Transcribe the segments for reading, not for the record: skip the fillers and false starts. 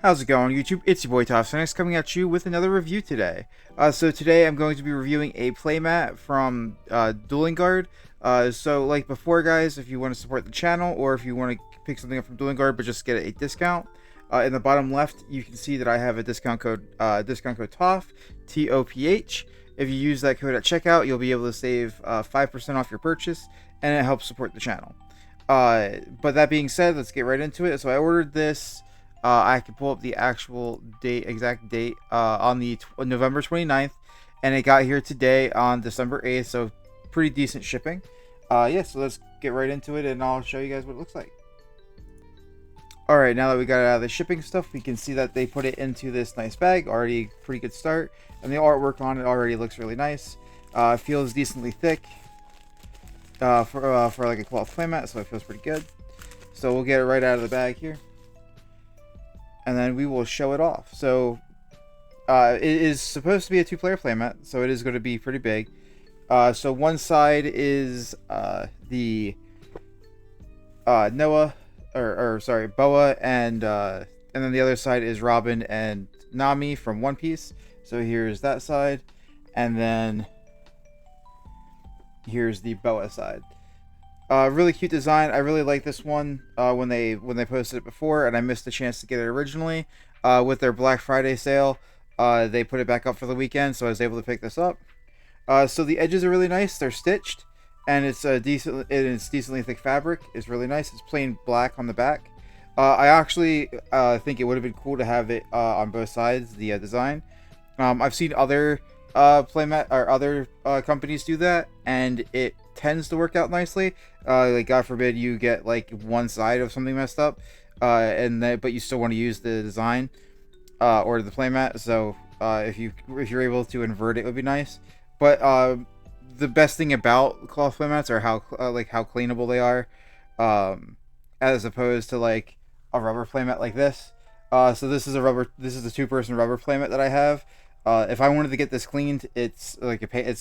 How's it going, YouTube? It's your boy Toffs coming at you with another review today. So today I'm going to be reviewing a playmat from Dueling. So like before, guys, if you want to support the channel or if you want to pick something up from Dueling but just get a discount, in the bottom left you can see that I have a discount code TOPH, TOPH. If you use that code at checkout, you'll be able to save 5% off your purchase, and it helps support the channel. But that being said, let's get right into it. So I ordered this. I can pull up the actual exact date, on the November 29th, and it got here today on December 8th, so pretty decent shipping. Yeah, so let's get right into it, and I'll show you guys what it looks like. Alright, now that we got it out of the shipping stuff, we can see that they put it into this nice bag. Already pretty good start, and the artwork on it already looks really nice. Feels decently thick for like a cloth playmat, so it feels pretty good. So we'll get it right out of the bag here, and then we will show it off. So it is supposed to be a two-player playmat, so it is going to be pretty big. So one side is the Noah, or sorry, Boa, and then the other side is Robin and Nami from One Piece. So here's that side, and then here's the Boa side. Really cute design. I really like this one when they posted it before, and I missed the chance to get it originally. With their Black Friday sale, they put it back up for the weekend, so I was able to pick this up. So the edges are really nice. They're stitched, and it's decently thick fabric. It's really nice. It's plain black on the back. I actually think it would have been cool to have it on both sides, the design. I've seen other playmat or other companies do that, and it tends to work out nicely. Like, God forbid you get like one side of something messed up, but you still want to use the design or the playmat. So if you're able to invert it, would be nice. But the best thing about cloth playmats are how cleanable they are, as opposed to like a rubber playmat like this. So this is a two-person rubber playmat that I have. If I wanted to get this cleaned, it's a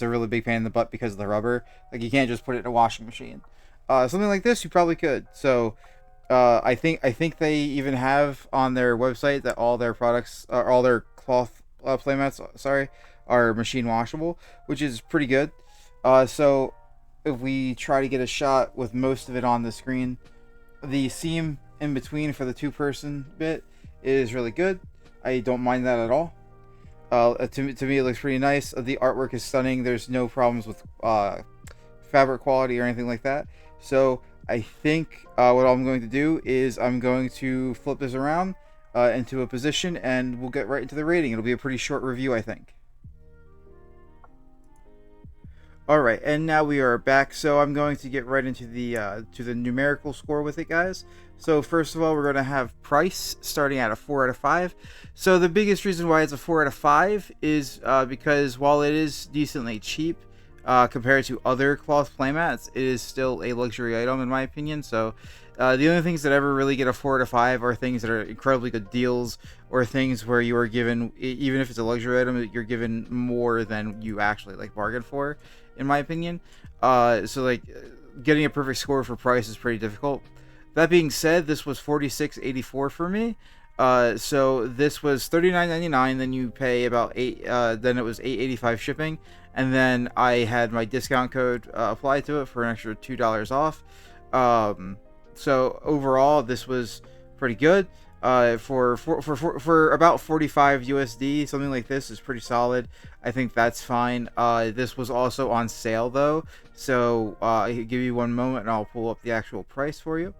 really big pain in the butt because of the rubber. Like, you can't just put it in a washing machine. Something like this, you probably could. So I think they even have on their website that all their products, or all their cloth playmats, are machine washable, which is pretty good. So if we try to get a shot with most of it on the screen, the seam in between for the two-person bit is really good. I don't mind that at all. To me, it looks pretty nice. The artwork is stunning. There's no problems with fabric quality or anything like that. So I think what I'm going to do is I'm going to flip this around into a position, and we'll get right into the rating. It'll be a pretty short review, I think. Alright, and now we are back, so I'm going to get right into the numerical score with it, guys. So first of all, we're going to have price starting at a 4 out of 5. So the biggest reason why it's a 4 out of 5 is because while it is decently cheap compared to other cloth playmats, it is still a luxury item in my opinion. So the only things that ever really get a 4 out of 5 are things that are incredibly good deals, or things where you are given, even if it's a luxury item, you're given more than you actually like bargained for, in my opinion. So like getting a perfect score for price is pretty difficult. That being said, this was $46.84 for me. So this was $39.99. Then you pay about then it was $8.85 shipping, and then I had my discount code applied to it for an extra $2 off. So overall, this was pretty good. For about 45 USD, something like this is pretty solid. I think that's fine. This was also on sale though, so give you one moment and I'll pull up the actual price for you.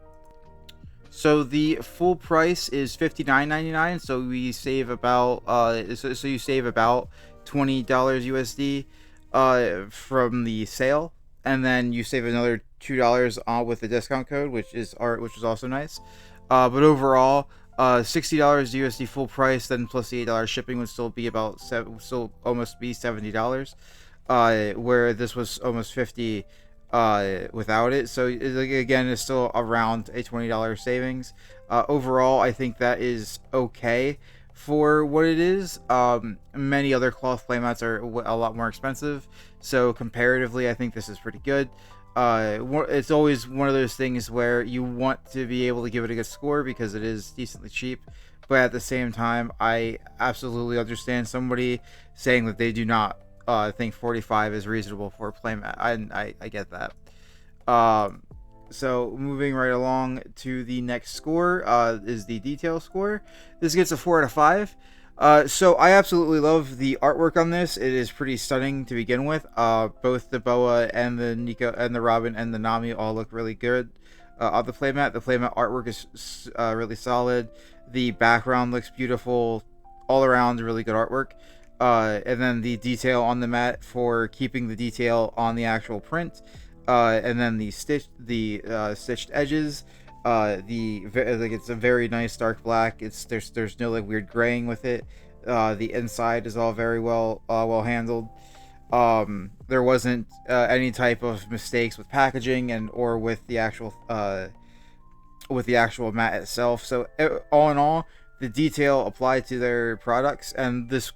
So the full price is $59.99. So we save about so you save about $20 USD from the sale, and then you save another $2 with the discount code, which is also nice. But overall, $60 USD full price, then plus the $8 shipping would still be almost be $70. Where this was almost $50 without it. So again, it's still around a $20 savings. Overall, I think that is okay for what it is. Many other cloth playmats are a lot more expensive, so comparatively, I think this is pretty good. It's always one of those things where you want to be able to give it a good score because it is decently cheap, but at the same time, I absolutely understand somebody saying that they do not think 45 is reasonable for a playmat. I get that. Um, so moving right along to the next score is the detail score. This gets a 4 out of 5. So I absolutely love the artwork on this. It is pretty stunning to begin with. Both the boa and the Nico and the Robin and the Nami all look really good on the playmat. The playmat artwork is really solid. The background looks beautiful. All around, really good artwork. And then the detail on the mat for keeping the detail on the actual print. And then the stitched edges. Like it's a very nice dark black. There's no like weird graying with it. The inside is all very well handled. There wasn't any type of mistakes with packaging and or with the actual mat itself. So all in all, the detail applied to their products, and this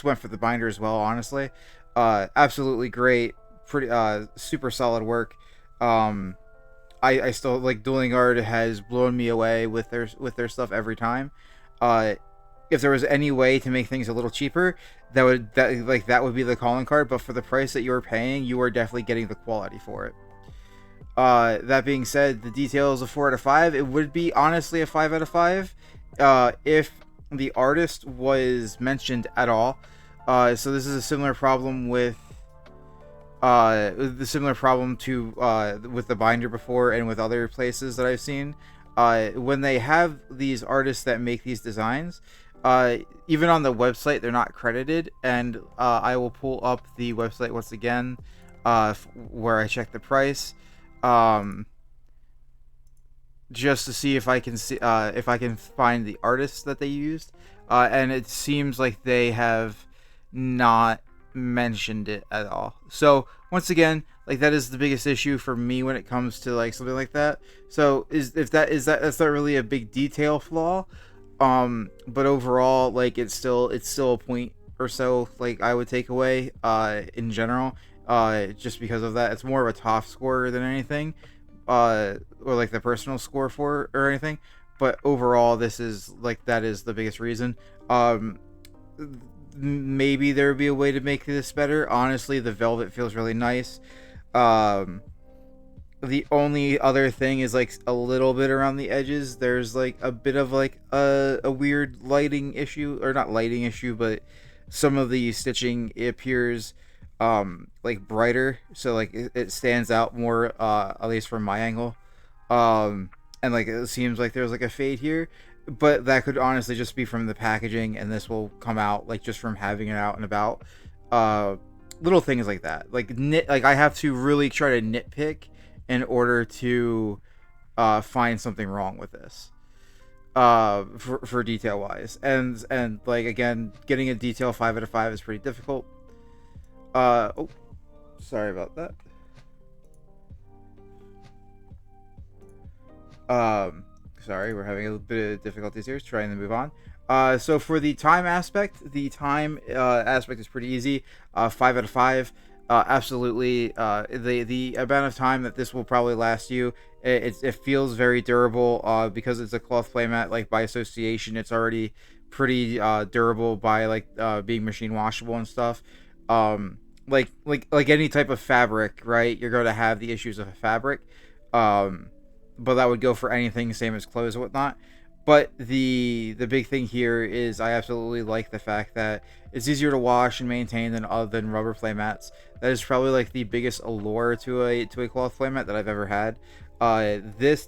went for the binder as well. Honestly, absolutely great, pretty super solid work. I still like Dueling Art has blown me away with their stuff every time. If there was any way to make things a little cheaper, that would be the calling card. But for the price that you're paying, you are definitely getting the quality for it. That being said, the detail is a 4 out of 5. It would be honestly a 5 out of 5 if the artist was mentioned at all. So this is a similar problem with with the binder before and with other places that I've seen. When they have these artists that make these designs, even on the website they're not credited, and I will pull up the website once again where I check the price, just to see if I can find the artists that they used, and it seems like they have not mentioned it at all. So once again, like, that is the biggest issue for me when it comes to like something like that. So that's not really a big detail flaw, but overall, like, it's still a point or so like I would take away in general, just because of that. It's more of a top score than anything, or like the personal score for or anything. But overall, that is the biggest reason. Maybe there would be a way to make this better. Honestly, the velvet feels really nice. The only other thing is like a little bit around the edges. There's like a bit of like a weird lighting issue, or not lighting issue, but some of the stitching, it appears like brighter, so like it stands out more, at least from my angle. And like it seems like there's like a fade here, but that could honestly just be from the packaging, and this will come out like just from having it out and about. Little things like that, like I have to really try to nitpick in order to find something wrong with this, for detail wise, and like, again, getting a detail 5 out of 5 is pretty difficult. Oh, sorry about that. Sorry, we're having a bit of difficulties here, trying to move on. So for the time aspect, is pretty easy. 5 out of 5. Absolutely. The amount of time that this will probably last you, it feels very durable, because it's a cloth playmat. Like, by association, it's already pretty durable by like being machine washable and stuff. Like any type of fabric, right? You're going to have the issues of a fabric. But that would go for anything, same as clothes and whatnot. But the big thing here is I absolutely like the fact that it's easier to wash and maintain than rubber play mats. That is probably like the biggest allure to a cloth playmat that I've ever had. This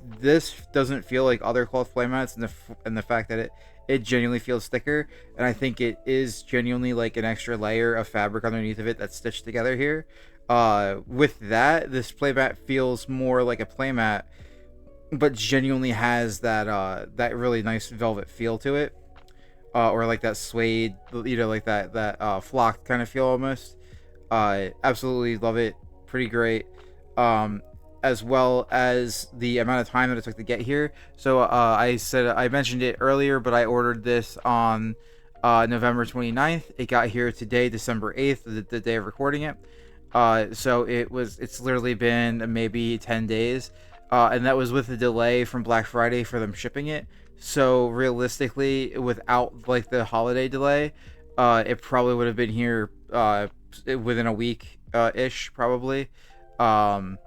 doesn't feel like other cloth playmats, and the fact that it genuinely feels thicker, and I think it is genuinely like an extra layer of fabric underneath of it that's stitched together here. With that, this playmat feels more like a playmat, but genuinely has that really nice velvet feel to it, or like that suede, like that flocked kind of feel almost. Absolutely love it. Pretty great. As well as the amount of time that it took to get here. So I mentioned it earlier, but I ordered this on November 29th. It got here today, December 8th, the day of recording it. So it's literally been maybe 10 days. And that was with a delay from Black Friday for them shipping it. So realistically, without like the holiday delay, it probably would have been here within a week ish probably. Um,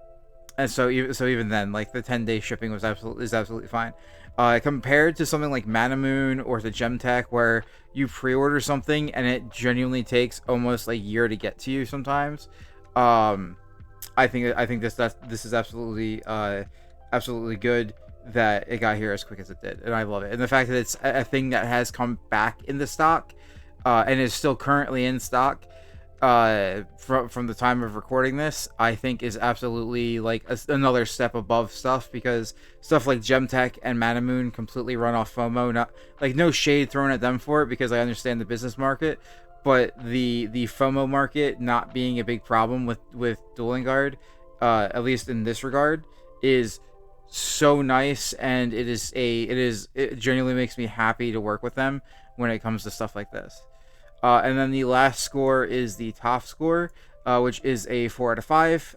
and so even then, like the 10-day shipping was absolutely fine. Compared to something like Manamoon or the Gemtech, where you pre-order something and it genuinely takes almost a year to get to you sometimes. Um, I think this is absolutely good that it got here as quick as it did, and I love it. And the fact that it's a thing that has come back into stock, and is still currently in stock, from the time of recording this, I think is absolutely like another step above stuff, because stuff like Gemtech and Manamoon completely run off FOMO. Not like, no shade thrown at them for it, because I understand the business market, but the FOMO market not being a big problem with Dueling Guard, at least in this regard, is so nice, and it genuinely makes me happy to work with them when it comes to stuff like this. And then the last score is the TOF score, which is a 4 out of 5.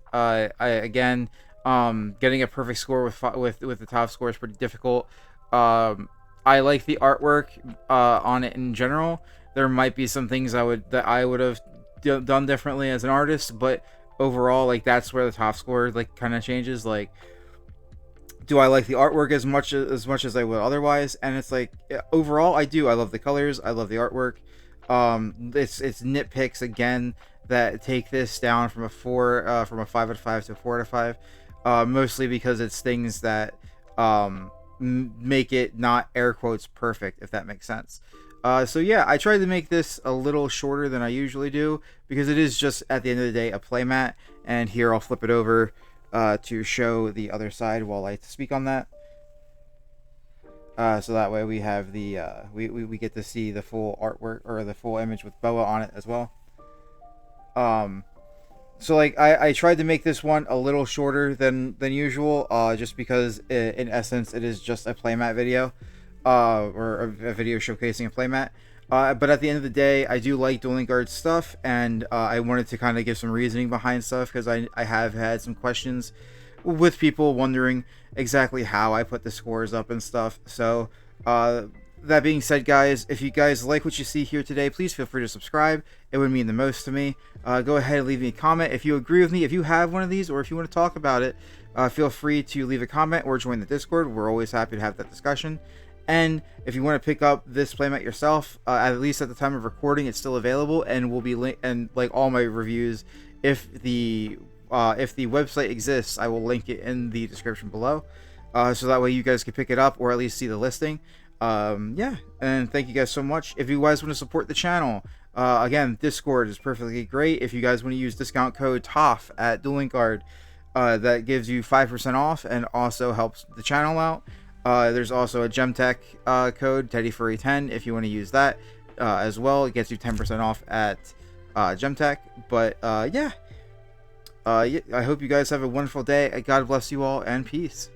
Again, getting a perfect score with the TOF score is pretty difficult. I like the artwork on it in general. There might be some things I would have done differently as an artist, but overall, like, that's where the TOF score like kind of changes. Like, do I like the artwork as much as I would otherwise? And it's like, overall, I do. I love the colors. I love the artwork. It's nitpicks again that take this down from a 5 out of 5 to a 4 out of 5. Mostly because it's things that make it not air quotes perfect, if that makes sense. So yeah, I tried to make this a little shorter than I usually do, because it is just, at the end of the day, a playmat. And here I'll flip it over to show the other side while I speak on that. So that way we have the we get to see the full artwork, or the full image with Boa on it as well. So like I tried to make this one a little shorter than usual, just because in essence it is just a playmat video, or a video showcasing a playmat. But at the end of the day, I do like Dueling Guard stuff, and I wanted to kind of give some reasoning behind stuff, because I have had some questions with people wondering exactly how I put the scores up and stuff. So that being said, guys, if you guys like what you see here today, please feel free to subscribe. It would mean the most to me. Go ahead and leave me a comment if you agree with me, if you have one of these, or if you want to talk about it. Feel free to leave a comment or join the Discord. We're always happy to have that discussion. And if you want to pick up this playmat yourself, at least at the time of recording, it's still available, and will be and like all my reviews, if the website exists, I will link it in the description below, so that way you guys can pick it up, or at least see the listing. Yeah, and thank you guys so much. If you guys want to support the channel, again, Discord is perfectly great. If you guys want to use discount code TOF at Dueling Guard, that gives you 5% off and also helps the channel out. There's also a Gemtech code, TeddyFurry10, if you want to use that as well. It gets you 10% off at Gemtech. But yeah, I hope you guys have a wonderful day. God bless you all, and peace.